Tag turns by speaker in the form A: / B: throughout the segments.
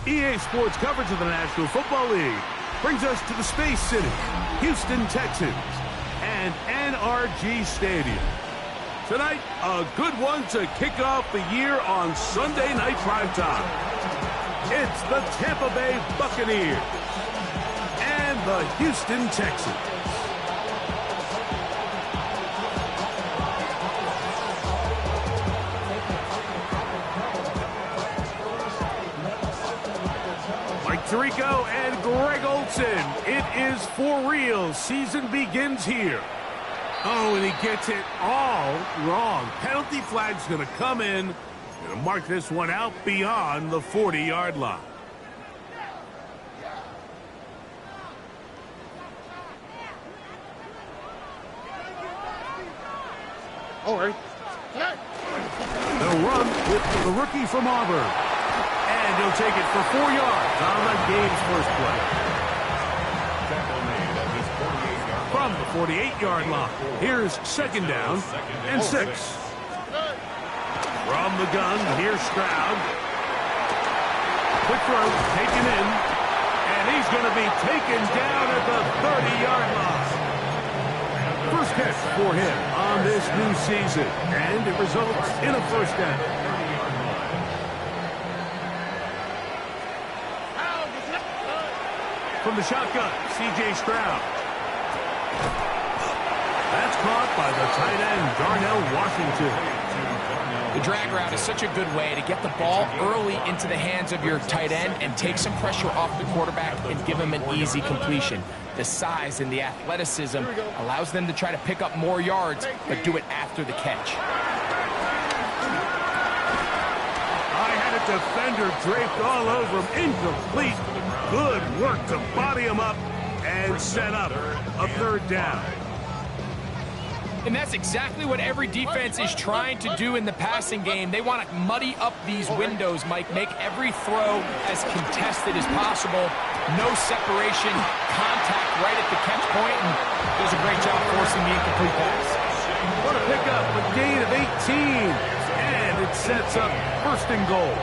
A: EA Sports coverage of the National Football League brings us to the Space City, Houston Texans, and NRG Stadium. Tonight, a good one to kick off the year on Sunday Night Primetime. It's the Tampa Bay Buccaneers and the Houston Texans. Tirico and Greg Olsen. It is for real. Season begins here. Oh, and he gets it all wrong. Penalty flag's going to come in. Going to mark this one out beyond the 40-yard line.
B: All right.
A: They'll run with the rookie from Auburn. And he'll take it for 4 yards on the game's first play. From the 48-yard line, here's second down and 6. From the gun, here's Stroud. Quick throw, taken in. And he's going to be taken down at the 30-yard line. First catch for him on this new season. And it results in a first down. From the shotgun, C.J. Stroud. That's caught by the tight end, Darnell Washington.
C: The drag route is such a good way to get the ball early into the hands of your tight end and take some pressure off the quarterback and give him an easy completion. The size and the athleticism allows them to try to pick up more yards, but do it after the catch.
A: I had a defender draped all over him, incomplete. Good work to body him up and set up a third down.
C: And that's exactly what every defense is trying to do in the passing game. They want to muddy up these windows, Mike, make every throw as contested as possible. No separation, contact right at the catch point, and does a great job forcing the incomplete pass.
A: What a pickup, a gain of 18, and it sets up first and goal.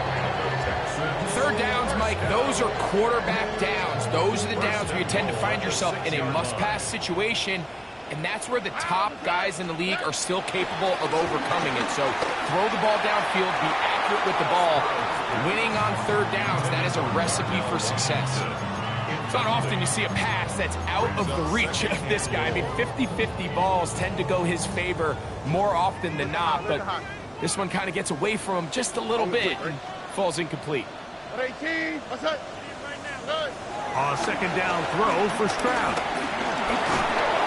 C: Third downs, Mike, those are quarterback downs. Those are the downs where you tend to find yourself in a must-pass situation, and that's where the top guys in the league are still capable of overcoming it. So throw the ball downfield, be accurate with the ball. Winning on third downs, that is a recipe for success. It's not often you see a pass that's out of the reach of this guy. I mean, 50-50 balls tend to go his favor more often than not, but this one kind of gets away from him just a little bit and falls incomplete.
A: A second down throw for Stroud.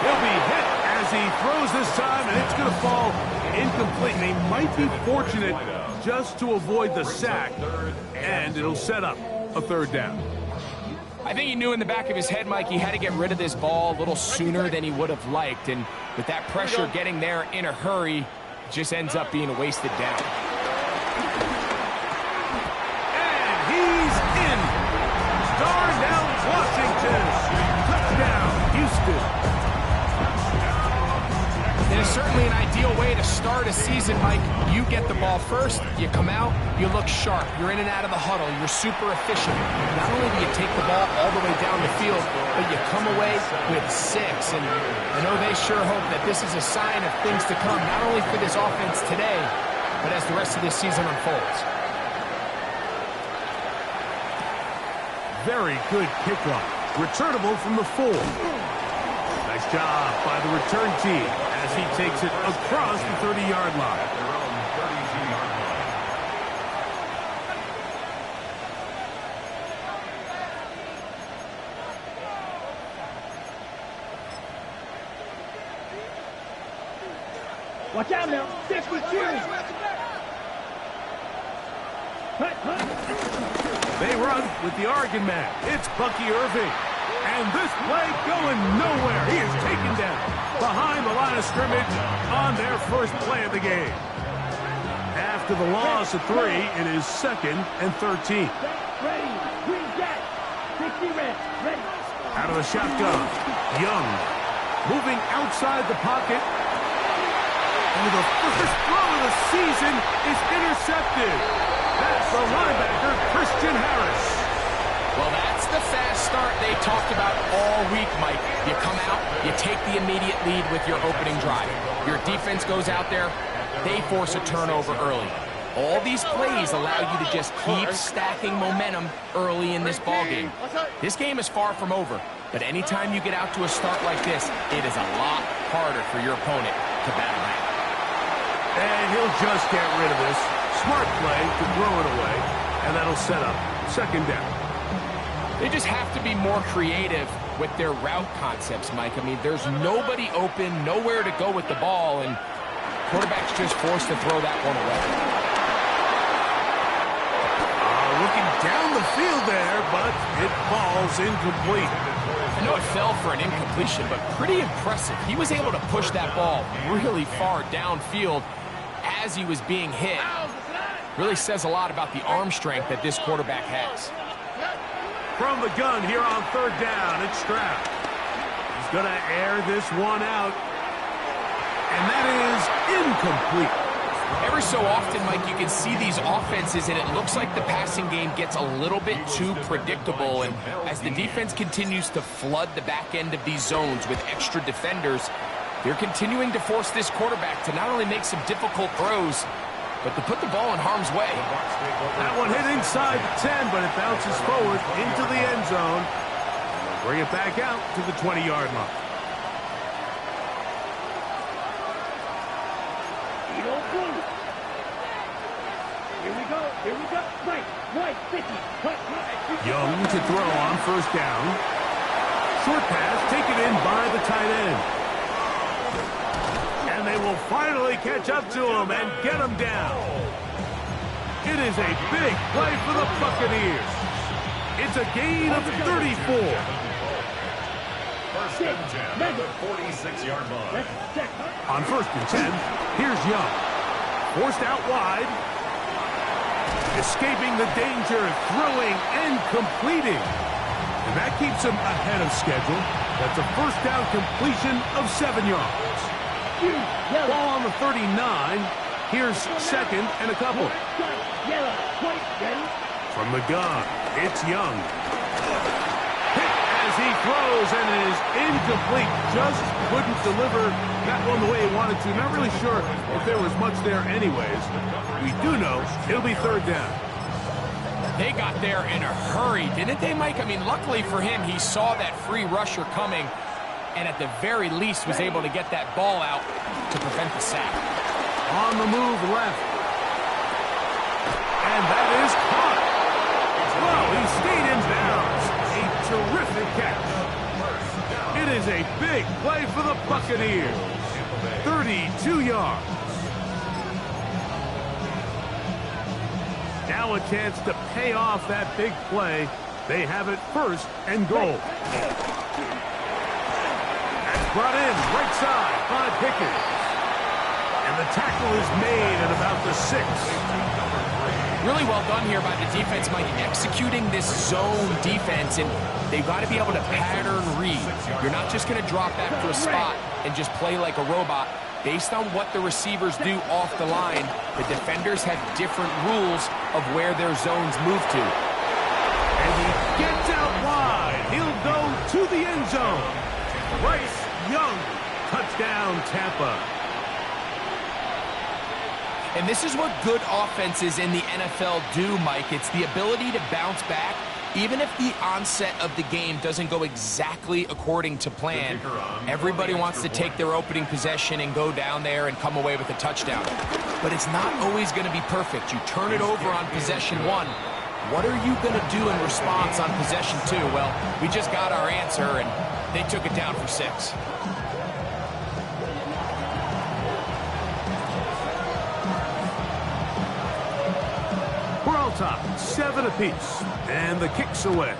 A: He'll be hit as he throws this time, and it's going to fall incomplete. And he might be fortunate just to avoid the sack, and it'll set up a third down.
C: I think he knew in the back of his head, Mike, he had to get rid of this ball a little sooner than he would have liked. And with that pressure getting there in a hurry, it just ends up being a wasted down.
A: Darnell Washington, touchdown, Houston.
C: It is certainly an ideal way to start a season, Mike. You get the ball first, you come out, you look sharp, you're in and out of the huddle, you're super efficient. Not only do you take the ball all the way down the field, but you come away with 6. And I know they sure hope that this is a sign of things to come, not only for this offense today, but as the rest of this season unfolds.
A: Very good kickoff. Returnable from the 4. Nice job by the return team as he takes it across the 30-yard line.
B: Watch out now. 52.
A: They run with the Oregon man. It's Bucky Irving. And this play going nowhere. He is taken down behind the line of scrimmage on their first play of the game. After the loss of 3, it is 2nd and 13. Out of the shotgun, Young moving outside the pocket. And the first throw of the season is intercepted. That's the linebacker, Christian Harris.
C: Well, that's the fast start they talked about all week, Mike. You come out, you take the immediate lead with your opening drive. Your defense goes out there, they force a turnover early. All these plays allow you to just keep stacking momentum early in this ballgame. This game is far from over, but anytime you get out to a start like this, it is a lot harder for your opponent to battle back.
A: And he'll just get rid of this. Smart play to throw it away, and that'll set up 2nd down.
C: They just have to be more creative with their route concepts, Mike. I mean, there's nobody open, nowhere to go with the ball, and quarterback's just forced to throw that one away.
A: Looking down the field there, but it falls incomplete.
C: I know it fell for an incompletion, but pretty impressive. He was able to push that ball really far downfield as he was being hit. Really says a lot about the arm strength that this quarterback has.
A: From the gun here on 3rd down, it's Stroud. He's going to air this one out. And that is incomplete.
C: Every so often, Mike, you can see these offenses, and it looks like the passing game gets a little bit too predictable. And as the defense continues to flood the back end of these zones with extra defenders, they're continuing to force this quarterback to not only make some difficult throws, but to put the ball in harm's way.
A: That one hit inside the 10, but it bounces forward into the end zone. Bring it back out to the 20-yard line.
B: Here we go. Right, 50.
A: Young to throw on 1st down. Short pass taken in by the tight end. And they will finally catch up to him and get him down. It is a big play for the Buccaneers. It's a gain of 34.
D: First and 10 at the 46-yard line.
A: On 1st and 10, here's Young. Forced out wide. Escaping the danger, throwing and completing. And that keeps him ahead of schedule. That's a 1st down completion of 7 yards. Ball on the 39. Here's 2nd and a couple. From the gun, it's Young. Hit as he throws and is incomplete. Just couldn't deliver that one the way he wanted to. Not really sure if there was much there anyways. We do know it'll be 3rd down.
C: They got there in a hurry, didn't they, Mike? I mean, luckily for him, he saw that free rusher coming and at the very least was able to get that ball out to prevent the sack.
A: On the move left. And that is caught. Well, he stayed in bounds. A terrific catch. It is a big play for the Buccaneers. 32 yards. Now a chance to pay off that big play. They have it 1st and goal. That's brought in right side by Pickens. And the tackle is made at about the 6.
C: Really well done here by the defense, Mike, executing this zone defense, and they've got to be able to pattern read. You're not just going to drop back to a spot and just play like a robot. Based on what the receivers do off the line, the defenders have different rules of where their zones move to.
A: And he gets out wide. He'll go to the end zone. Bryce Young, touchdown Tampa.
C: And this is what good offenses in the NFL do, Mike. It's the ability to bounce back, even if the onset of the game doesn't go exactly according to plan. Everybody wants to take their opening possession and go down there and come away with a touchdown. But it's not always going to be perfect. You turn it over on possession 1. What are you going to do in response on possession 2? Well, we just got our answer, and they took it down for 6.
A: top, 7 apiece. And the kick's away.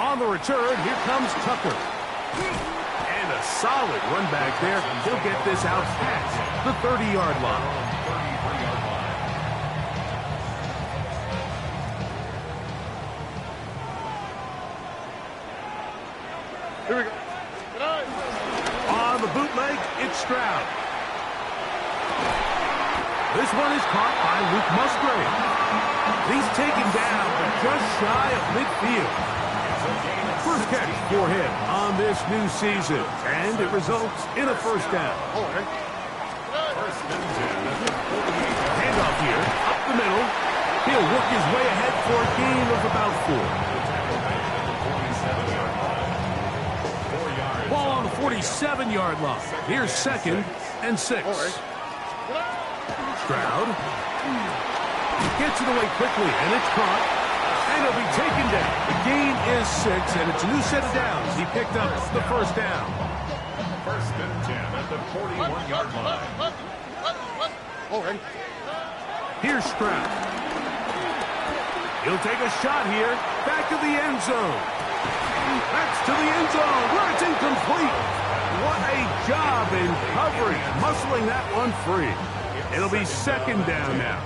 A: On the return, here comes Tucker. And a solid run back there. He'll get this out past the 30-yard line.
B: Here we go.
A: On the bootleg, it's Stroud. This one is caught by Luke Musgrave. He's taken down just shy of midfield. First catch for him on this new season, and it results in a first down. Handoff here, up the middle. He'll work his way ahead for a gain of about 4. Ball on the 47-yard line. Here's 2nd and 6. Stroud gets it away quickly, and it's caught. And he'll be taken down. The gain is 6, and it's a new set of downs. He picked up the first down.
D: First and 10 at the 41-yard line.
A: Here's Stroud. He'll take a shot here. Back to the end zone. That's to the end zone where it's incomplete. What a job in coverage, muscling that one free. It'll be 2nd down now.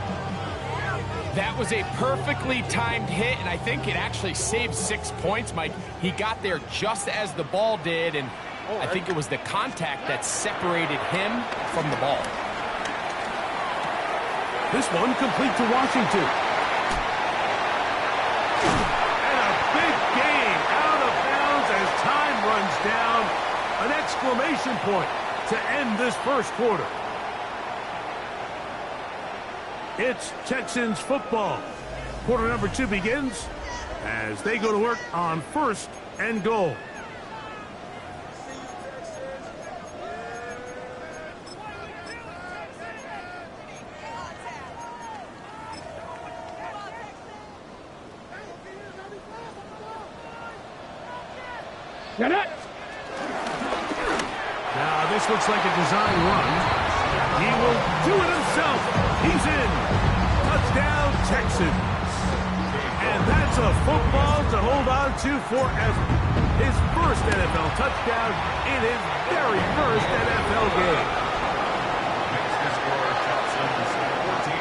C: That was a perfectly timed hit, and I think it actually saved 6 points, Mike. He got there just as the ball did, and I think it was the contact that separated him from the ball.
A: This one complete to Washington. And a big gain out of bounds as time runs down. An exclamation point to end this first quarter. It's Texans football. Quarter number 2 begins as they go to work on 1st and goal. Now this looks like a design run. He will do it himself. He's in. Touchdown, Texans. And that's a football to hold on to forever. His first NFL touchdown in his very first NFL game.
D: Makes the score Texans 14.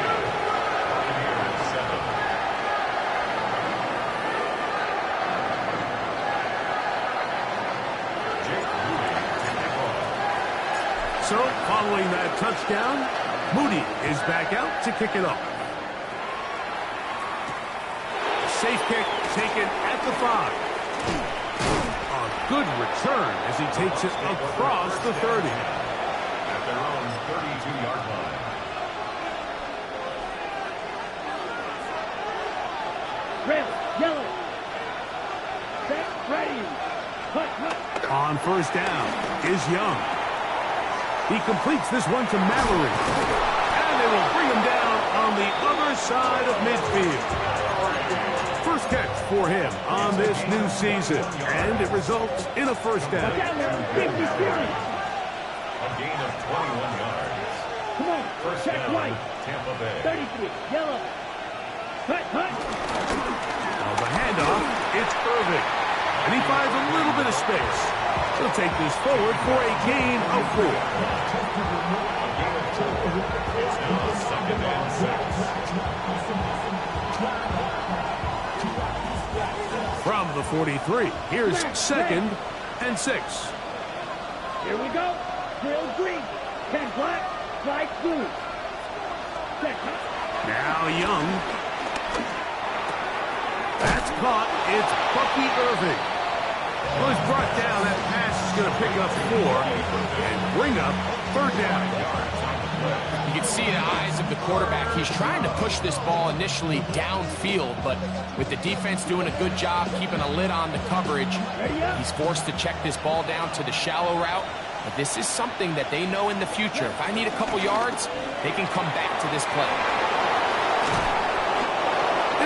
D: Buccaneers 7. Jake Moody to kick off.
A: So, following that touchdown, Moody is back out to kick it off. Safe kick taken at the 5. A good return as he takes it across the 30.
D: At their own 32-yard line.
B: Red, yellow. Set, ready. Hut, hut.
A: On first down is Young. He completes this one to Mallory. And they will bring him down on the other side of midfield. First catch for him on this new season. And it results in a first down.
B: Down there, 50 series.
D: A gain of 21 yards.
B: Come on,
D: First
B: check
D: down,
B: white.
D: Tampa Bay.
B: 33, yellow. Hut, hut.
A: Now the handoff, it's Irving. And he finds a little bit of space. He'll take this forward for a gain of 4.
D: It's now 2nd and 6.
A: From the 43, here's 2nd and 6.
B: Here we go. Drill green. 10 black, flag blue. Set, hut.
A: Now Young. That's caught. It's Bucky Irving. Well, he's brought down. That pass is going to pick up 4 and bring up 3rd down.
C: You can see in the eyes of the quarterback, he's trying to push this ball initially downfield, but with the defense doing a good job keeping a lid on the coverage, he's forced to check this ball down to the shallow route. But this is something that they know in the future. If I need a couple yards, they can come back to this play.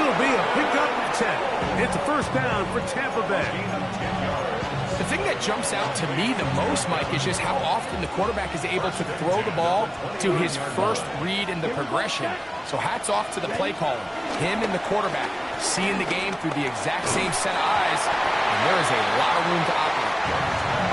A: It'll be a pickup of 10. It's a first down for Tampa Bay.
D: Gain of 10 yards.
C: The thing that jumps out to me the most, Mike, is just how often the quarterback is able to throw the ball to his first read in the progression. So hats off to the play caller. Him and the quarterback seeing the game through the exact same set of eyes, and there is a lot of room to operate.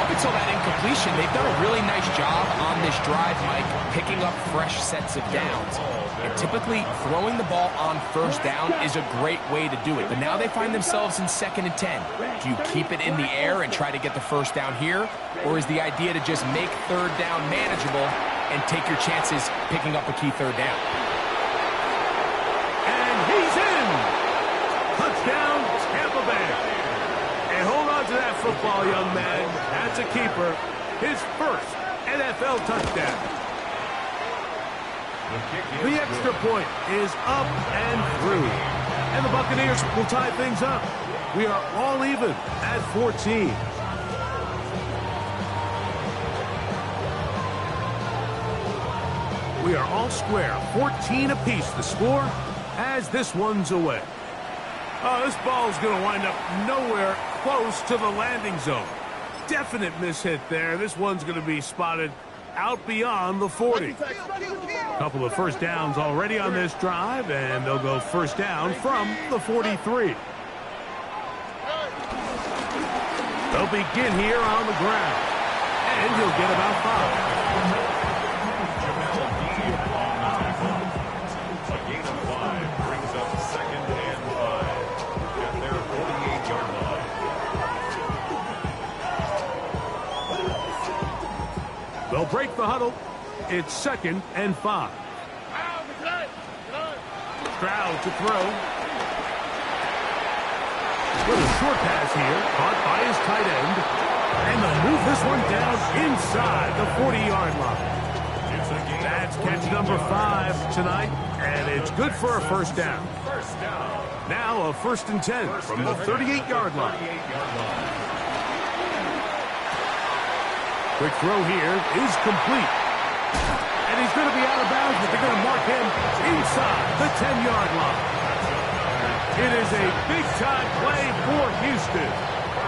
C: Up until that incompletion, they've done a really nice job on this drive, Mike, picking up fresh sets of downs. And typically, throwing the ball on first down is a great way to do it. But now they find themselves in 2nd and 10. Do you keep it in the air and try to get the first down here? Or is the idea to just make 3rd down manageable and take your chances picking up a key 3rd down?
A: And he's in! Touchdown, Tampa Bay. And hold on to that football, young man. That's a keeper. His first NFL touchdown. The extra point is up and through. And the Buccaneers will tie things up. We are all even at 14. We are all square. 14 apiece the score as this one's away. Oh, this ball's going to wind up nowhere close to the landing zone. Definite mishit there. This one's going to be spotted out beyond the 40. A couple of first downs already on this drive, and they'll go first down from the 43. They'll begin here on the ground, and he'll get about 5.
D: A gain of 5 brings up 2nd and 5 at their 48-yard line.
A: They'll break the huddle. It's 2nd and 5. Stroud to throw. With a short pass here, caught by his tight end. And they'll move this one down inside the 40-yard line. That's catch number 5 tonight, and it's good for a first down. Now a 1st and 10 from the 38-yard line. Quick throw here is complete. And he's going to be out of bounds, but they're going to mark him inside the 10-yard line. It is a big-time play for Houston.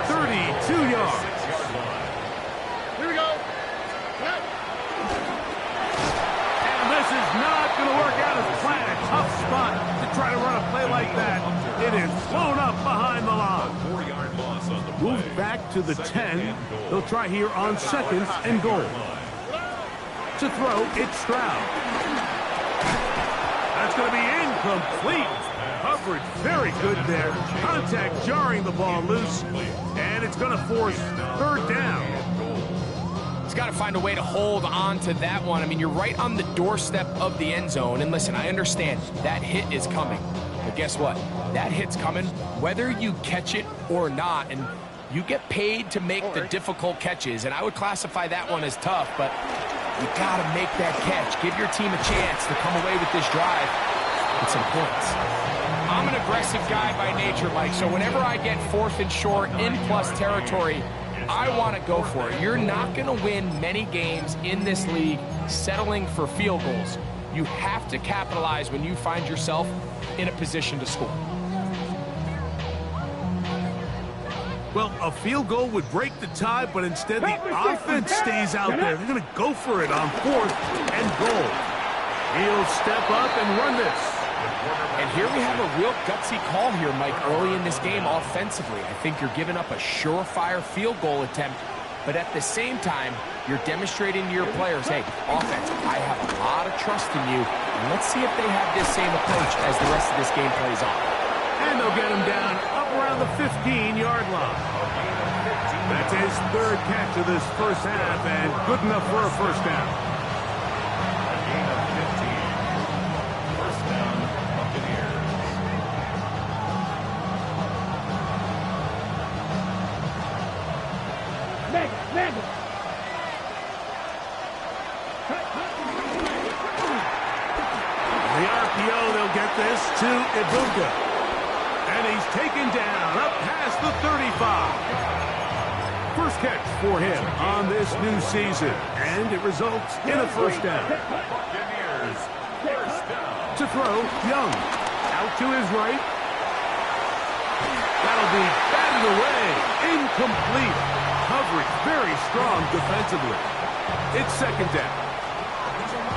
A: 32 yards.
B: Here we go.
A: And this is not going to work out as planned. Tough spot to try to run a play like that. It is blown up behind the line.
D: 4-yard loss on the play.
A: Moved back to the 10. They'll try here on 2nd and goal. To throw, it's Stroud. That's going to be incomplete. Coverage very good there. Contact jarring the ball loose. And it's going to force 3rd down.
C: He's got to find a way to hold on to that one. I mean, you're right on the doorstep of the end zone. And listen, I understand that hit is coming. But guess what? That hit's coming whether you catch it or not. And you get paid to make the difficult catches. And I would classify that one as tough. But you got to make that catch. Give your team a chance to come away with this drive with some points. I'm an aggressive guy by nature, Mike. So whenever I get 4th and short in plus territory, I want to go for it. You're not going to win many games in this league settling for field goals. You have to capitalize when you find yourself in a position to score.
A: Well, a field goal would break the tie, but instead the offense stays out there. They're going to go for it on 4th and goal. He'll step up and run this.
C: And here we have a real gutsy call here, Mike, early in this game offensively. I think you're giving up a surefire field goal attempt, but at the same time, you're demonstrating to your players, hey, offense, I have a lot of trust in you, and let's see if they have this same approach as the rest of this game plays on.
A: And they'll get him down up around the 15-yard line. That's his 3rd catch of this first half, and good enough for a first down. This to Ibuka. And he's taken down up past the 35. First catch for him on this new season. And it results in a first down. To throw, Young. Out to his right. That'll be batted away. Incomplete. coverage, very strong defensively. It's second down.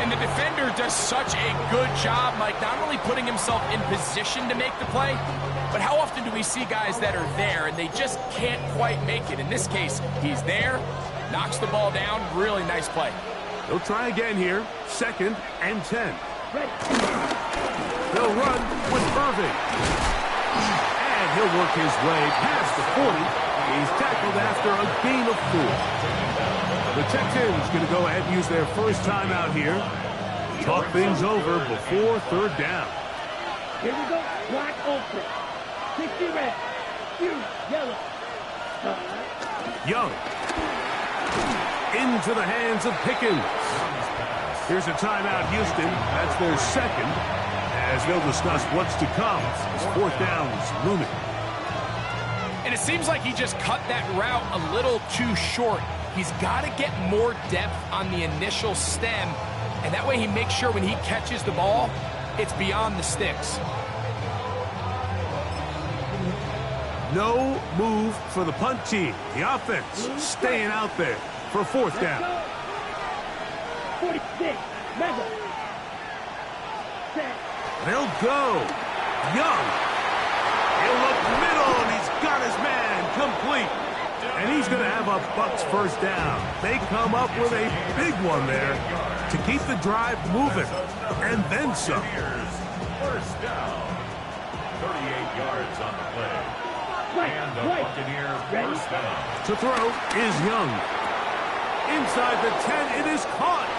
C: And the defender does such a good job, Mike, not only putting himself in position to make the play, but how often do we see guys that are there and they just can't quite make it? In this case, he's there, knocks the ball down, really nice play.
A: They'll try again here, 2nd and 10. They'll run with Irving. And he'll work his way past the 40. He's tackled after a gain of 4. The Texans going to go ahead and use their first timeout here. Talk things over before 3rd down.
B: Here we go. Black open. 60 red. Huge yellow.
A: Young. Into the hands of Pickens. Here's a timeout, Houston. That's their 2nd, as they'll discuss what's to come as 4th down is looming.
C: And it seems like he just cut that route a little too short. He's got to get more depth on the initial stem, and that way he makes sure when he catches the ball, it's beyond the sticks.
A: No move for the punt team. The offense staying out there for 4th down.
B: 46. Mega. Set.
A: They'll go. Young. He'll look middle, and he's got his man complete. And he's going to have a Bucs 1st down. They come up with a big one there to keep the drive moving. And then some.
D: 1st down. 38 yards on the play. And the Buccaneers 1st down.
A: To throw is Young. Inside the 10, it is caught.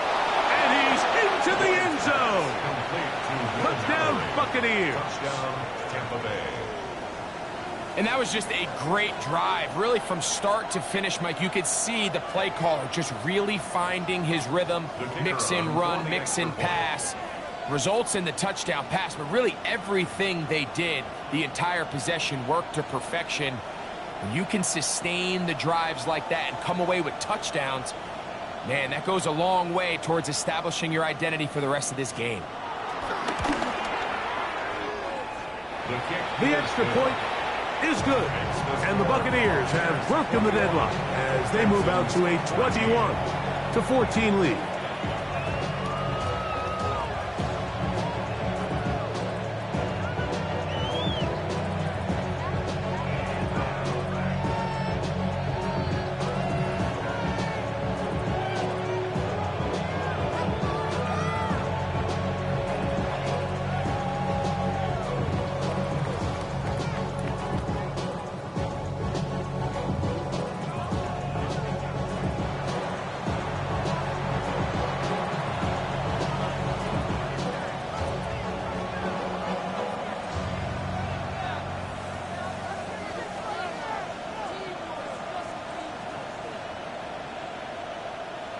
A: And he's into the end zone. Touchdown, Buccaneers.
D: Touchdown, Tampa Bay.
C: And that was just a great drive. Really, from start to finish, Mike, you could see the play caller just really finding his rhythm. Mix in run, mix in pass. Results in the touchdown pass. But really, everything they did, the entire possession, worked to perfection. When you can sustain the drives like that and come away with touchdowns, man, that goes a long way towards establishing your identity for the rest of this game.
A: The extra point is good, and the Buccaneers have broken the deadlock as they move out to a 21-14 lead.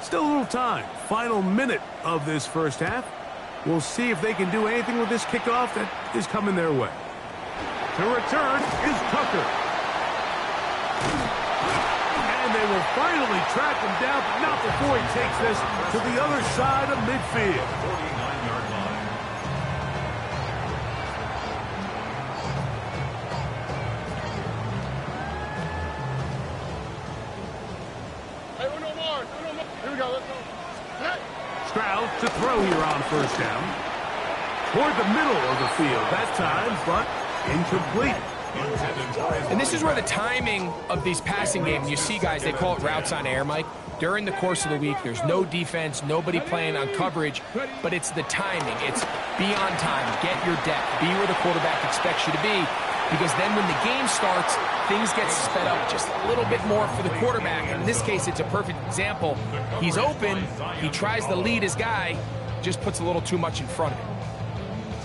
A: Still a little time. Final minute of this 1st half. We'll see if they can do anything with this kickoff that is coming their way. To return is Tucker. And they will finally track him down, but not before he takes this to the other side of midfield.
D: 49-yard line.
A: Stroud to throw here on 1st down. Toward the middle of the field that time, but incomplete.
C: And this is where the timing of these passing games, you see guys, they call it routes on air, Mike. During the course of the week, there's no defense, nobody playing on coverage, but it's the timing. It's be on time, get your depth, be where the quarterback expects you to be, because then when the game starts, things get sped up just a little bit more for the quarterback. In this case, it's a perfect example. He's open, he tries to lead his guy, just puts a little too much in front of him.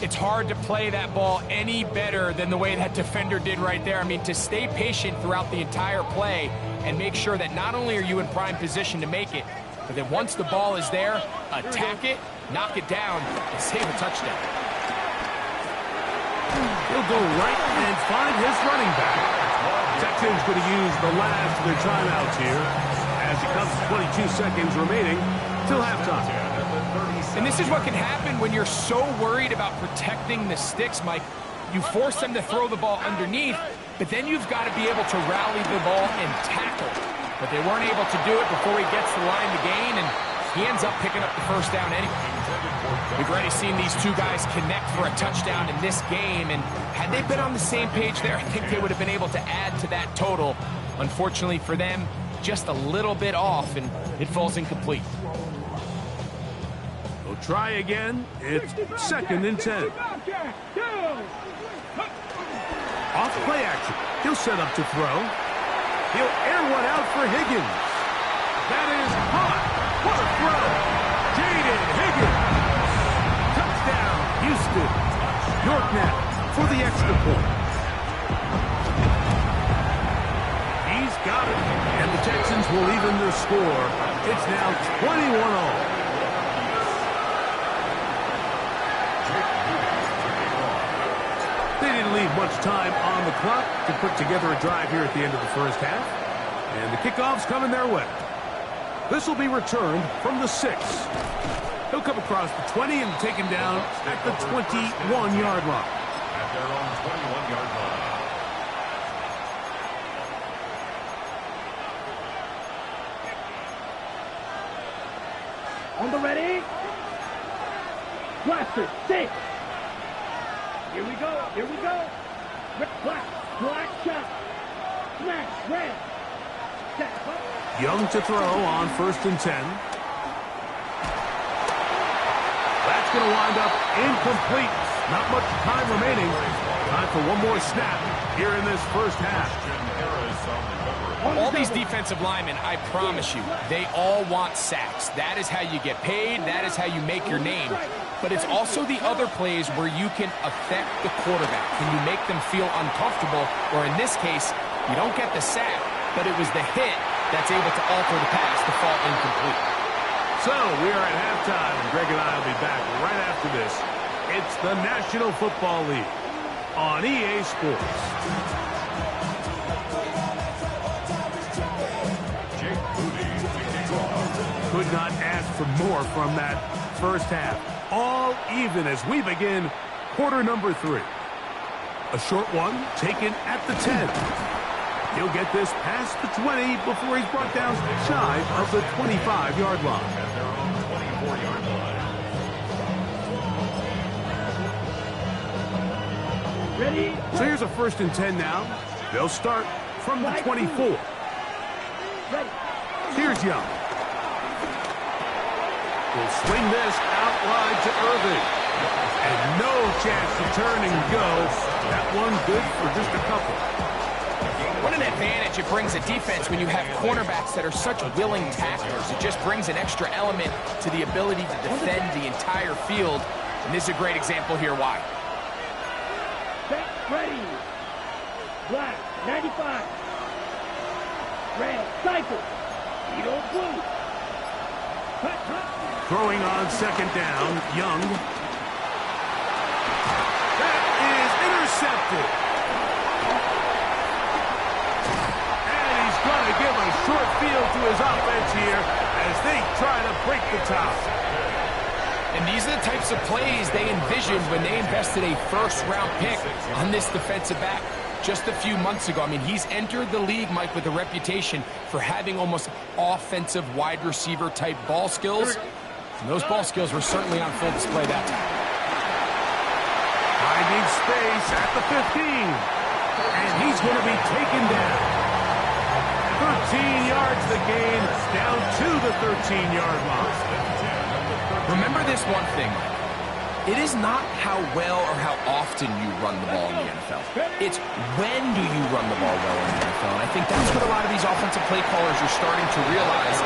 C: It's hard to play that ball any better than the way that defender did right there. I mean, to stay patient throughout the entire play and make sure that not only are you in prime position to make it, but that once the ball is there, attack it, knock it down, and save a touchdown.
A: He'll go right and find his running back. Texans going to use the last of their timeouts here as it comes 22 seconds remaining till halftime.
C: And this is what can happen when you're so worried about protecting the sticks, Mike. You force them to throw the ball underneath, but then you've got to be able to rally the ball and tackle. but they weren't able to do it before he gets the line to gain, and he ends up picking up the first down anyway. We've already seen these two guys connect for a touchdown in this game, and had they been on the same page there, I think they would have been able to add to that total. Unfortunately for them, just a little bit off, and it falls incomplete.
A: We'll try again. It's 2nd and 10. Off play action. He'll set up to throw. He'll air one out for Higgins. That is hot. What a throw. Jaden Higgins. Touchdown, Houston. York now for the extra point. He's got it. And the Texans will even the score. It's now 21-all. They didn't leave much time on the clock to put together a drive here at the end of the first half. And the kickoff's coming their way. This will be returned from the 6. He'll come across the 20 and taken down at the 21-yard line.
D: At their own 21-yard line.
B: On the ready. Blaster, 6. Here we go. Here we go. Black shot. Smash, red. Step up.
A: Young to throw on 1st and 10. That's going to wind up incomplete. Not much time remaining. Time for one more snap here in this first half.
C: All these defensive linemen, I promise you, they all want sacks. That is how you get paid. That is how you make your name. But it's also the other plays where you can affect the quarterback. Can you make them feel uncomfortable? Or in this case, you don't get the sack, but it was the hit that's able to alter the pass to fall incomplete.
A: So we are at halftime, and Greg and I will be back right after this. It's the National Football League on EA Sports. Could not ask for more from that first half. All even as we begin quarter number 3. A short one taken at the 10. He'll get this past the 20 before he's brought down shy of the 25-yard line.
D: At their own 24-yard line.
B: Ready.
A: So here's a 1st and 10 now. They'll start from the 24.
B: Ready.
A: Here's Young. Will swing this out wide to Irving. And no chance to turn and go. That one good for just a couple.
C: What an advantage it brings a defense when you have cornerbacks that are such willing tacklers. It just brings an extra element to the ability to defend the entire field. And this is a great example here why.
B: Set, ready. Black, 95. Red, cycle. Edo blue. Cut, cut.
A: Throwing on 2nd down, Young. That is intercepted. And he's going to give a short field to his offense here as they try to break the top.
C: And these are the types of plays they envisioned when they invested a first-round pick on this defensive back just a few months ago. I mean, he's entered the league, Mike, with a reputation for having almost offensive wide receiver type ball skills. And those ball skills were certainly on full display that time.
A: Finding space at the 15. And he's going to be taken down. 13 yards the gain, down to the 13-yard line.
C: Remember this one thing, Mike. It is not how well or how often you run the ball in the NFL. It's when do you run the ball well in the NFL. And I think that's what a lot of these offensive play callers are starting to realize.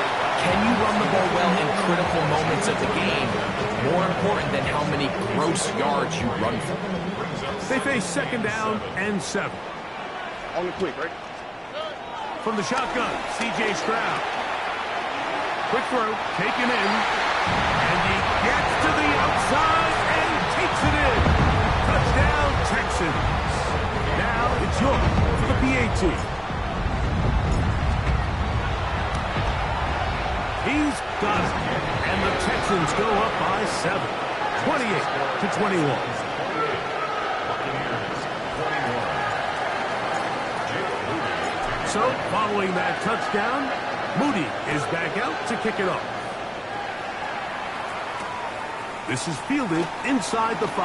C: Can you run the ball well in critical moments of the game? More important than how many gross yards you run for.
A: They face 2nd down and 7.
B: On the quick, right?
A: From the shotgun, C.J. Stroud. Quick throw, taken in. And he gets to the outside and takes it in. Touchdown, Texans. Now it's York for the PAT. He's got it. And the Texans go up by 7. 28-21. So, Following that touchdown, Moody is back out to kick it off. This is fielded inside the 5.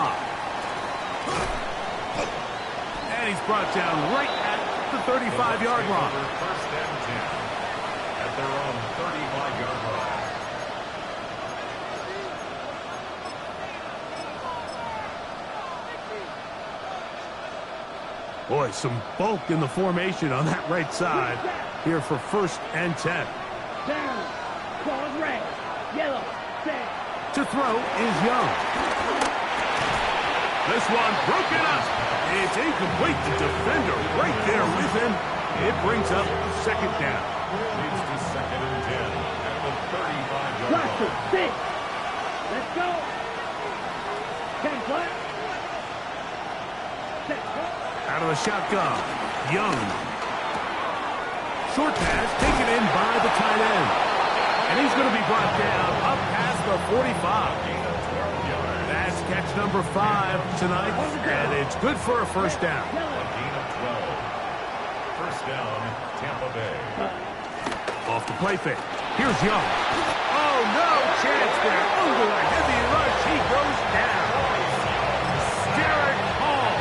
A: And he's brought down right at the 35-yard line.
D: First and 10 at their own 35-yard line.
A: Boy, some bulk in the formation on that right side here for first and 10.
B: Down. Ball red. Yellow. Set.
A: To throw is Young. This one broken up. It's incomplete. The defender right there with him. It brings up second down.
D: Leads to second and 10 at the 35-yard
B: Cluster.
D: line.
B: 6. Let's go. 10 flat. Set. Go.
A: Out of the shotgun, Young. Short pass taken in by the tight end. And he's going to be brought down up past the 45. That's catch number 5 tonight, and it's good for a first down.
D: A gain of 12. First down, Tampa Bay.
A: Off the play fake. Here's Young. Oh, no chance there. Under a heavy rush, he goes down. Derek Hall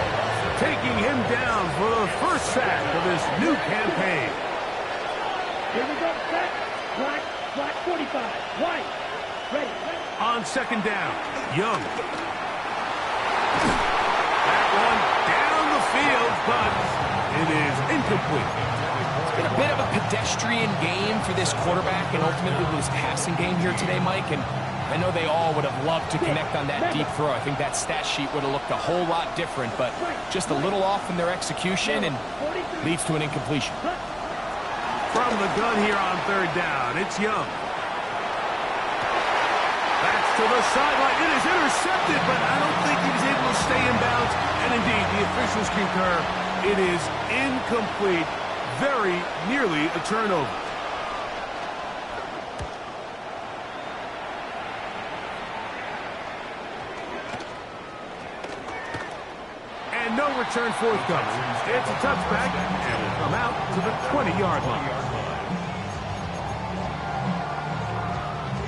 A: taking him down for the first sack of his new campaign.
B: Here we go. Set. Black. Black 45. White. Ready.
A: On second down, Young. That one down the field, but it is incomplete.
C: It's been a bit of a pedestrian game for this quarterback and ultimately this passing game here today, Mike. And I know they all would have loved to connect on that deep throw. I think that stat sheet would have looked a whole lot different, but just a little off in their execution and leads to an incompletion.
A: From the gun here on third down, it's Young. That's to the sideline. It is intercepted, but I don't think he was able to stay in bounds. And indeed, the officials concur. It is incomplete. Very nearly a turnover. And no return forthcoming. It's a touchback, and will come out to the 20-yard line.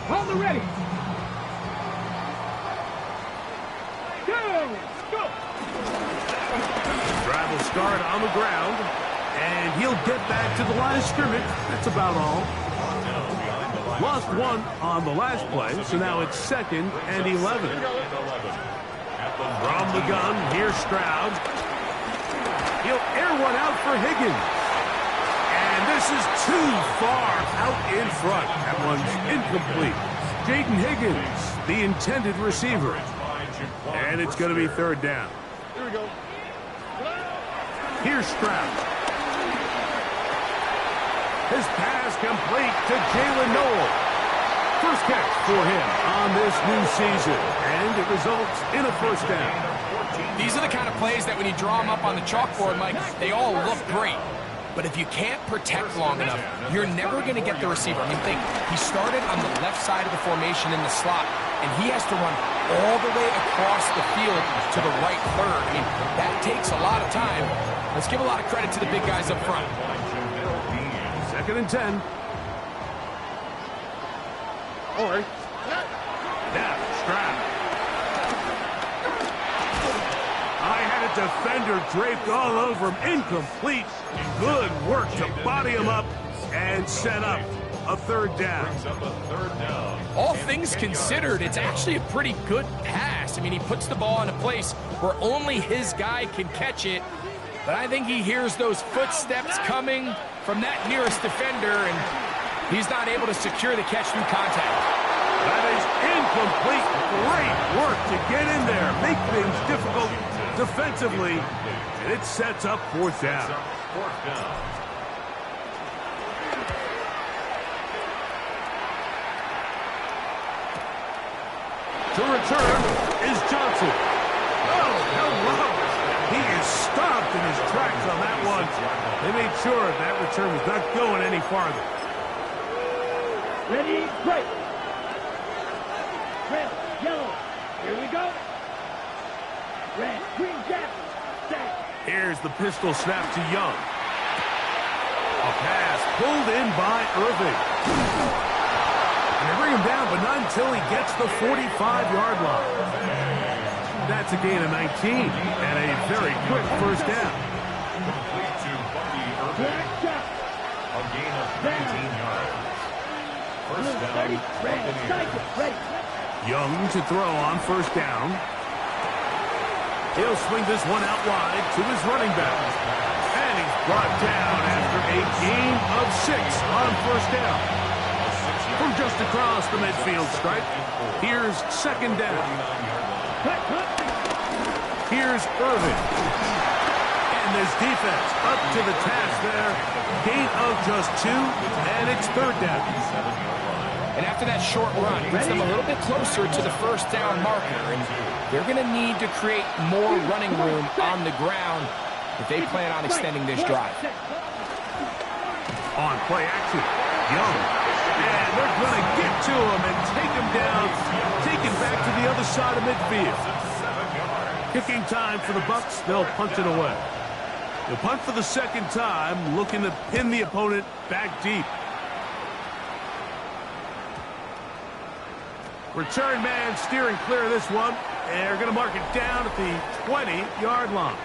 B: Hold the ready. Go.
A: Drive will start on the ground, and he'll get back to the line of scrimmage. That's about all. Lost one on the last play, so now it's second and 11. From the gun, here's Stroud. He'll air one out for Higgins. And this is too far out in front. That one's incomplete. Jaden Higgins, the intended receiver. And it's going to be third down.
B: Here we go.
A: Here's Stroud. His pass complete to Jalen Noel. First catch for him on this new season, and it results in a first down.
C: These are the kind of plays that when you draw them up on the chalkboard, Mike, they all look great. But if you can't protect long enough, you're never going to get the receiver. I mean, think, he started on the left side of the formation in the slot, and he has to run all the way across the field to the right third. I mean, that takes a lot of time. Let's give a lot of credit to the big guys up front.
A: Second and 10. Or now Stroud. I had a defender draped all over him. Incomplete. Good work to body him up and set up a third down.
C: All things considered, it's actually a pretty good pass. I mean, he puts the ball in a place where only his guy can catch it. But I think he hears those footsteps coming from that nearest defender, and he's not able to secure the catch through contact.
A: That is incomplete. Great work to get in there, make things difficult defensively, and it sets up fourth down. To return is Johnson. Oh, hello. He is stopped in his tracks on that one. They made sure that return was not going any farther.
B: Ready, break. Red, yellow. Here we go. Red, green, jack. Set.
A: Here's the pistol snap to Young. A pass pulled in by Irving. And they bring him down, but not until he gets the 45-yard line. That's a gain of 19 and a very quick first down.
D: Complete to Bucky Irving. A gain of 19 yards. First down, Buccaneers.
A: Young to throw on first down. He'll swing this one out wide to his running back. And he's brought down after a gain of 6 on first down. From just across the midfield stripe, here's second down. Here's Irving. And this defense up to the task there. Gain of just 2, and it's third down.
C: And after that short run, it gets them a little bit closer to the first down marker. And they're going to need to create more running room on the ground if they plan on extending this drive.
A: On play action, Young. And they're going to get to him and take him down, take him back to the other side of midfield. Kicking time for the Bucs. They'll punt it away. The punt for the second time, looking to pin the opponent back deep. Return man steering clear of this one. And they're going to mark it down at the 20-yard line.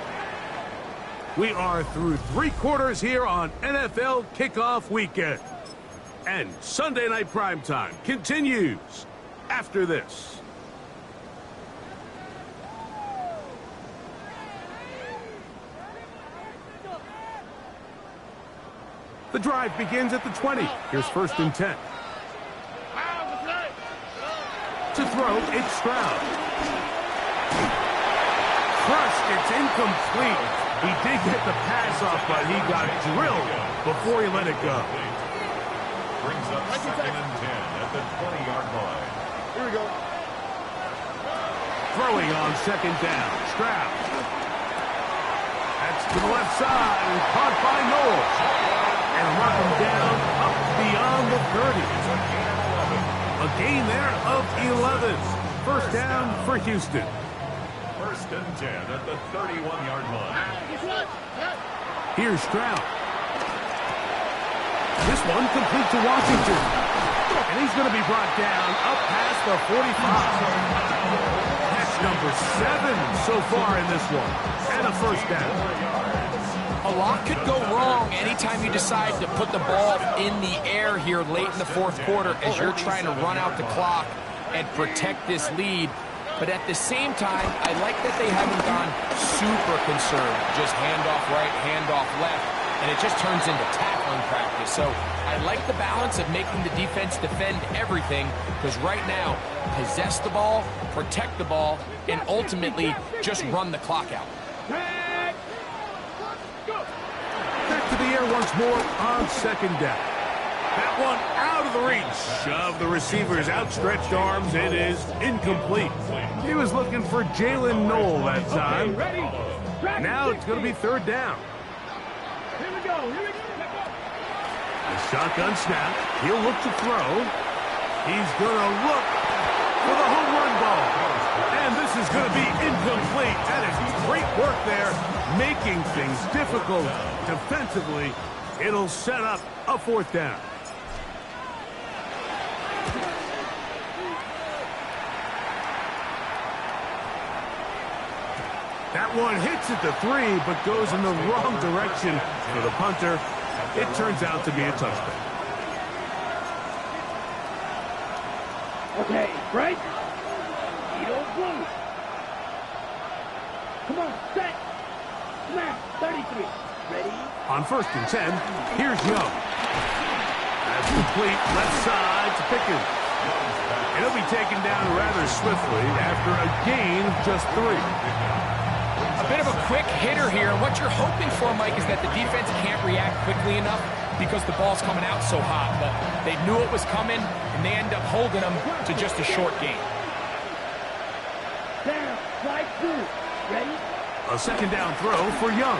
A: We are through 3 quarters here on NFL Kickoff Weekend. And Sunday Night Primetime continues after this. The drive begins at the 20. Here's first and 10. To throw, it's Stroud. Crushed, it's incomplete. He did get the pass off, but he got drilled before he let it go.
D: Brings up second and 10 at the 20-yard line.
B: Here we go.
A: Throwing on second down, Stroud. That's to the left side, caught by Knowles. And mark him down up beyond the 30. A gain there of 11. First down for Houston.
D: First and 10 at the 31-yard line.
A: Here's Stroud. This one complete to Washington. And he's going to be brought down up past the 45. That's number 7 so far in this one. And a first down.
C: A lot could go wrong anytime you decide to put the ball in the air here late in the fourth quarter as you're trying to run out the clock and protect this lead. But at the same time, I like that they haven't gone super conserved. Just handoff right, handoff left, and it just turns into tackling practice. So I like the balance of making the defense defend everything, because right now, possess the ball, protect the ball, and ultimately just run the clock out.
A: Back to the air once more on second down. That one out of the reach of the receiver's outstretched arms. It is incomplete. He was looking for Jalen Knoll that time. Now it's going to be third down.
B: Here we go.
A: The shotgun snap. He'll look to throw. He's going to look for the home run ball. And this is going to be incomplete. That is great work there, making things difficult defensively. It'll set up a fourth down. That one hits at the 3, but goes in the wrong direction for the punter. It turns out to be a touchdown.
B: Okay, right? Edo blue. Come on, set. Snap, 33. Ready?
A: On first and 10, here's Young. That's complete, left side to Pickens. And he'll be taken down rather swiftly after a gain of just 3.
C: A bit of a quick hitter here. What you're hoping for, Mike, is that the defense can't react quickly enough because the ball's coming out so hot. But they knew it was coming, and they end up holding them to just a short gain.
B: Down, slide through. Ready?
A: A second down throw for Young.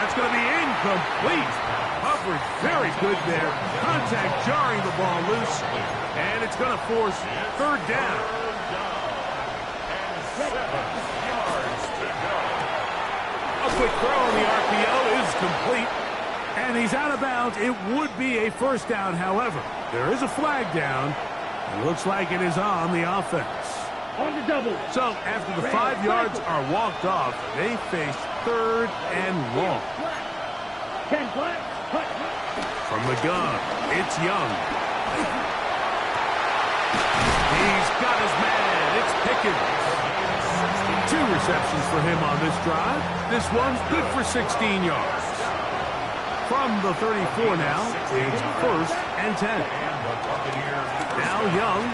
A: That's going to be incomplete. Coverage very good there. Contact jarring the ball loose. And it's going to force third down. A quick throw on the RPO is complete. And he's out of bounds. It would be a first down, however. There is a flag down. It looks like it is on the offense.
B: On the double.
A: So after the 5 yards are walked off, they face 3rd and long.
B: 10 flat.
A: From the gun, it's Young. He's got his man. It's Pickens. 2 receptions for him on this drive. This one's good for 16 yards. From the 34 now, it's 1st and 10. Now Young.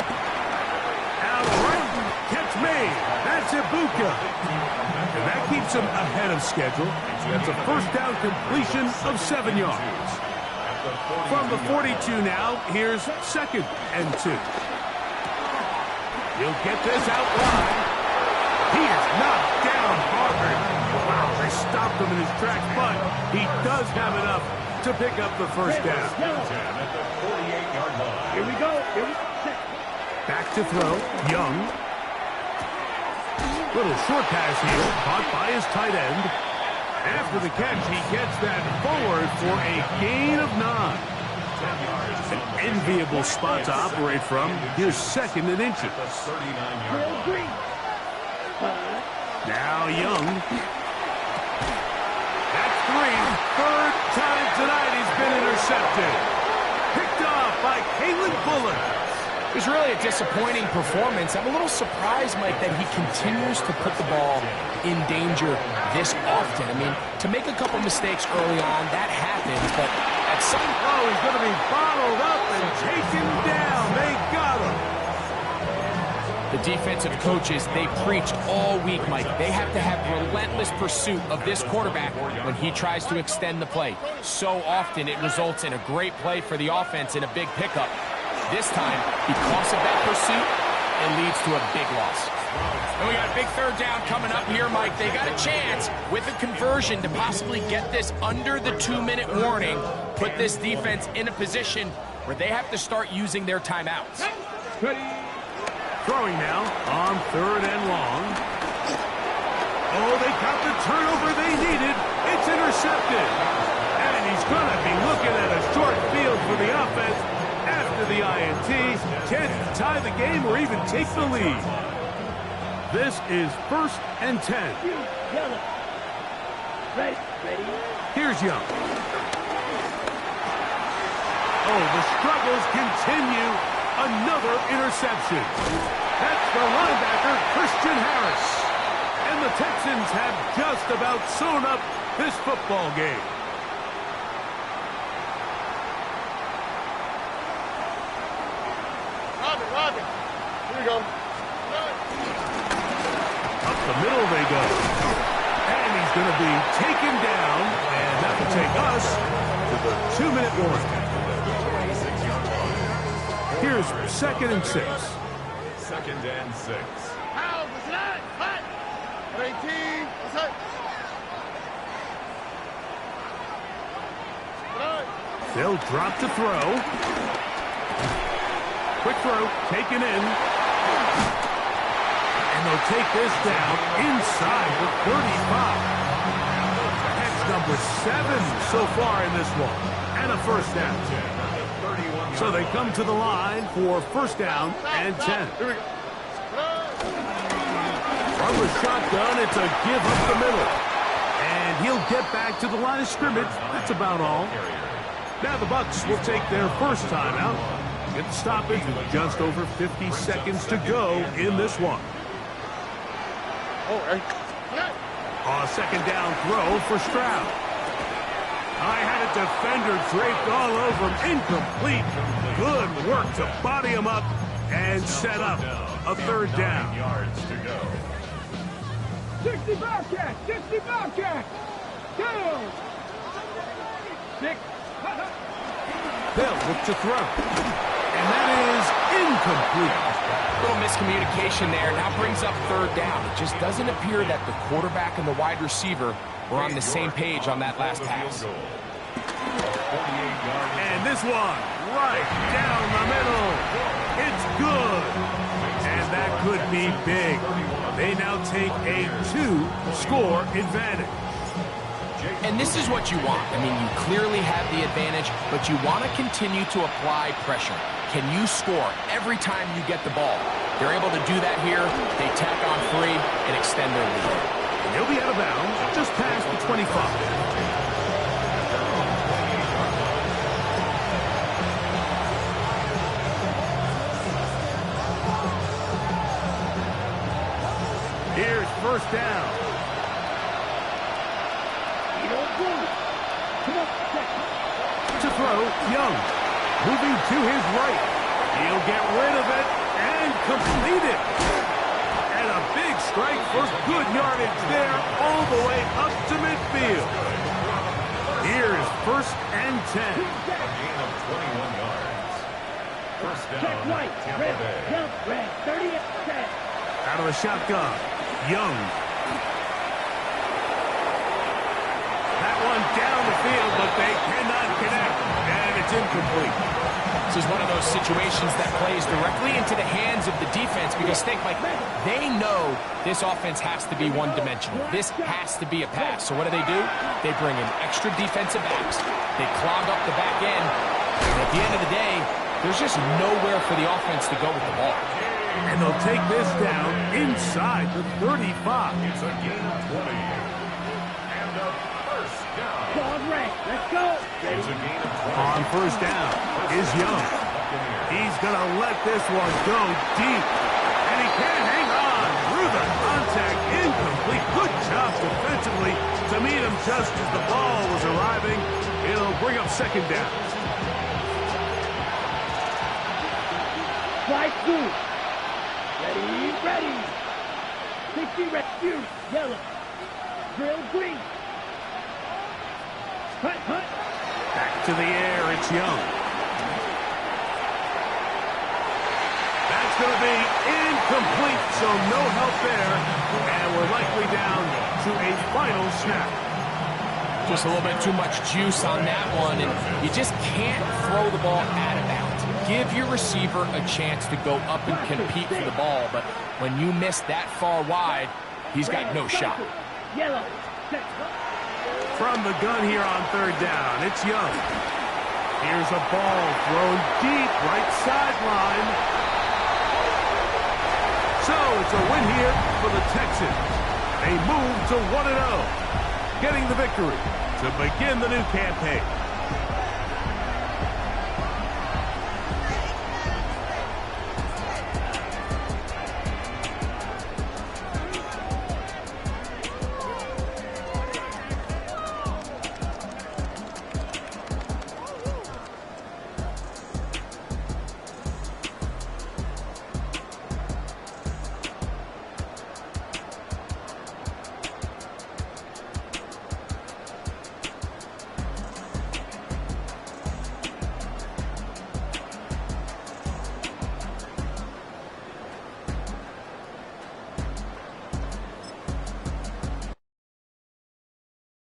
A: Out right. Catch made. That's Ibuka. And that keeps him ahead of schedule. That's a first down completion of 7 yards. From the 42 now, here's 2nd and 2. He'll get this out wide. He is knocked down hard. Wow, they stopped him in his tracks, but he does have enough to pick up the first down.
B: Here we go.
A: Back to throw, Young. Little short pass here, caught by his tight end. After the catch, he gets that forward for a gain of 9. An enviable spot to operate from. Here's 2nd and inches. Now Young. That's 3. 3rd time tonight he's been intercepted. Picked off by Kalen Bullock.
C: It was really a disappointing performance. I'm a little surprised, Mike, that he continues to put the ball in danger this often. I mean, to make a couple mistakes early on, that happens, but at some point...
A: Oh, he's going to be bottled up and taken down. They got him.
C: The defensive coaches, they preach all week, Mike. They have to have relentless pursuit of this quarterback when he tries to extend the play. So often it results in a great play for the offense and a big pickup. This time, because of that pursuit, it leads to a big loss. And we got a big 3rd down coming up here, Mike. They got a chance with a conversion to possibly get this under the 2-minute warning, put this defense in a position where they have to start using their timeouts.
A: Throwing now on 3rd and long. Oh, they got the turnover they needed. It's intercepted. And he's going to be looking at a short field for the offense after the INT. Chance to tie the game or even take the lead. This is 1st and 10.
B: Ready.
A: Here's Young. Oh, the struggles continue. Another interception. That's the linebacker, Christian Harris. And the Texans have just about sewn up this football game.
E: Robin. Here we go.
A: Up the middle they go. And he's going to be taken down. And that will take us to the 2-minute warning. Here's 2nd and 6.
D: 2nd and 6.
E: How? Listen up. Hot. 18. What's up?
A: They'll drop to throw. Quick throw, taken in. And they'll take this down inside the 35. That's number 7 so far in this one. And a first down. So they come to the line for 1st down and 10. From the shotgun, it's a give up the middle. And he'll get back to the line of scrimmage. That's about all. Now the Bucs will take their first timeout. Get the stoppage with just over 50 seconds to go in this one. A 2nd down throw for Stroud. I had a defender draped all over him. Incomplete. Good work to body him up and set up a 3rd down.
D: Yards to go.
B: 60 Bobcat. 60 Bobcat. Down. 6.
A: They'll look to throw. And that is incomplete.
C: A little miscommunication there. Now brings up 3rd down. It just doesn't appear that the quarterback and the wide receiver were on the same page on that last pass.
A: And this one, right down the middle. It's good. And that could be big. They now take a 2-score advantage.
C: And this is what you want. I mean, you clearly have the advantage, but you want to continue to apply pressure. Can you score every time you get the ball? They're able to do that here. They tack on 3 and extend their lead.
A: And he'll be out of bounds just past the 25. Here's first down. To throw, Young. Moving to his right. He'll get rid of it and complete it. And a big strike for good yardage there all the way up to midfield. Here's first and 10.
D: A gain of 21 yards. First down, Tampa Bay.
A: Out of the shotgun, Young. That one down the field, but they cannot connect, and it's incomplete.
C: This is one of those situations that plays directly into the hands of the defense because think, like, they know this offense has to be one-dimensional. This has to be a pass. So what do? They bring in extra defensive backs. They clog up the back end. And at the end of the day, there's just nowhere for the offense to go with the ball.
A: And they'll take this down inside the 35.
D: It's a gain of 20. And a first down.
B: Let's go.
D: It's a gain of 20.
A: On first down is Young. He's going to let this one go deep. And he can hang on through the contact. Incomplete. Good job defensively to meet him just as the ball was arriving. It'll bring up second down.
B: Fly through. Ready. 60 rescue. Yellow. Drill green. Hunt.
A: Back to the air, it's Young. That's going to be incomplete, so no help there. And we're likely down to a final snap.
C: Just a little bit too much juice on that one, and you just can't throw the ball out of bounds. Give your receiver a chance to go up and compete for the ball, but when you miss that far wide, he's got no shot.
B: Yellow.
A: From the gun here on third down, it's Young. Here's a ball thrown deep, right sideline. So it's a win here for the Texans. They move to 1-0, getting the victory to begin the new campaign.